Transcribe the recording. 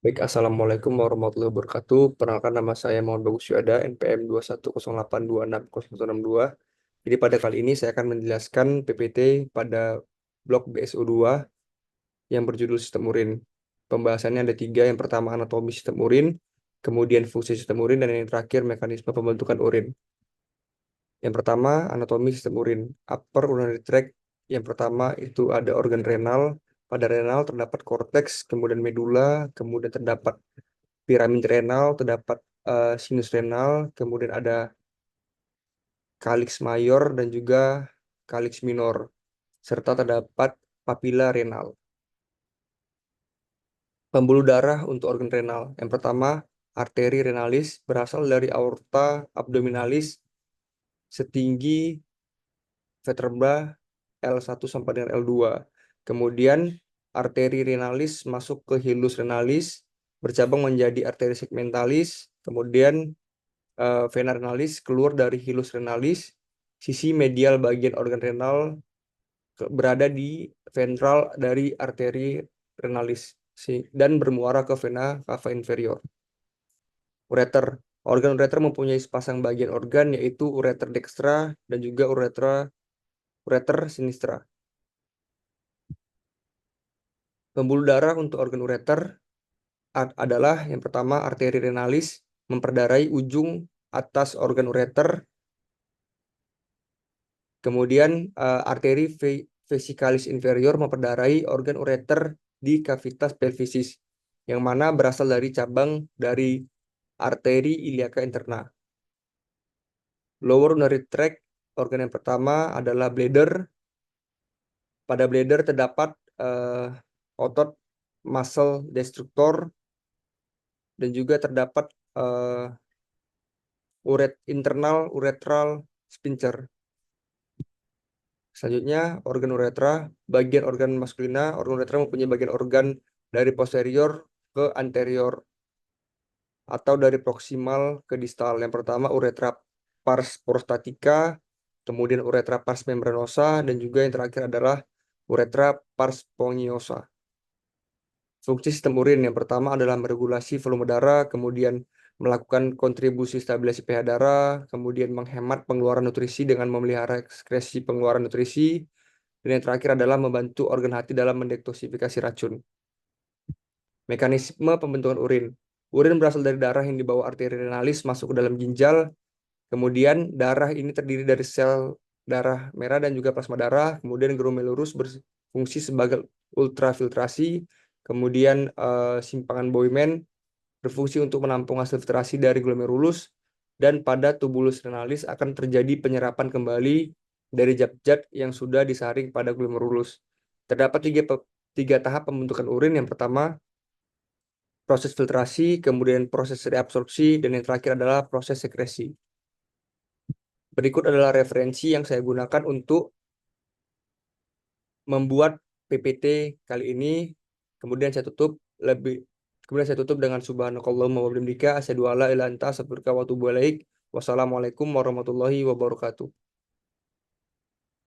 Baik, Assalamualaikum warahmatullahi wabarakatuh. Perkenalkan nama saya Muhammad Bagus Syuhada, NPM 2108262. Jadi pada kali ini saya akan menjelaskan PPT pada blok BSO2 yang berjudul Sistem Urin. Pembahasannya ada tiga. Yang pertama anatomi sistem urin, kemudian fungsi sistem urin, dan yang terakhir mekanisme pembentukan urin. Yang pertama anatomi sistem urin. Upper urinary tract yang pertama itu ada organ renal. Pada renal terdapat korteks, kemudian medula, kemudian terdapat piramid renal, terdapat sinus renal, kemudian ada kalix mayor dan juga kalix minor, serta terdapat papila renal. Pembuluh darah untuk organ renal. Yang pertama, arteri renalis berasal dari aorta abdominalis setinggi vertebra L1 sampai dengan L2. Kemudian arteri renalis masuk ke hilus renalis, bercabang menjadi arteri segmentalis, kemudian vena renalis keluar dari hilus renalis, sisi medial bagian organ renal berada di ventral dari arteri renalis dan bermuara ke vena cava inferior. Ureter. Organ ureter mempunyai sepasang bagian organ yaitu ureter dextra dan juga ureter sinistra. Pembuluh darah untuk organ ureter adalah yang pertama arteri renalis memperdarai ujung atas organ ureter. Kemudian arteri vesicalis inferior memperdarai organ ureter di cavitas pelvisis, yang mana berasal dari cabang dari arteri iliaca interna. Lower urinary tract, organ yang pertama adalah bladder. Pada bladder terdapat otot muscle destructor dan juga terdapat internal uretral sphincter. Selanjutnya, organ uretra, bagian organ maskulina, organ uretra mempunyai bagian organ dari posterior ke anterior atau dari proksimal ke distal. Yang pertama, uretra pars prostatica, kemudian uretra pars membranosa, dan juga yang terakhir adalah uretra pars spongiosa. Fungsi sistem urin yang pertama adalah meregulasi volume darah, kemudian melakukan kontribusi stabilisasi pH darah, kemudian menghemat pengeluaran nutrisi dengan memelihara ekskresi pengeluaran nutrisi, dan yang terakhir adalah membantu organ hati dalam mendetoksifikasi racun. Mekanisme pembentukan urin. Urin berasal dari darah yang dibawa arteri renalis masuk ke dalam ginjal. Kemudian darah ini terdiri dari sel darah merah dan juga plasma darah. Kemudian glomerulus berfungsi sebagai ultrafiltrasi. Kemudian simpangan Bowman berfungsi untuk menampung hasil filtrasi dari glomerulus. Dan pada tubulus renalis akan terjadi penyerapan kembali dari zat-zat yang sudah disaring pada glomerulus. Terdapat tiga tahap pembentukan urin. Yang pertama, proses filtrasi, kemudian proses reabsorpsi, dan yang terakhir adalah proses sekresi. Berikut adalah referensi yang saya gunakan untuk membuat PPT kali ini. Kemudian saya tutup dengan subhanakallahumma wa bihamdika asyhadu an la ilaha illa anta astaghfiruka wa atubu ilaik. Wassalamualaikum warahmatullahi wabarakatuh.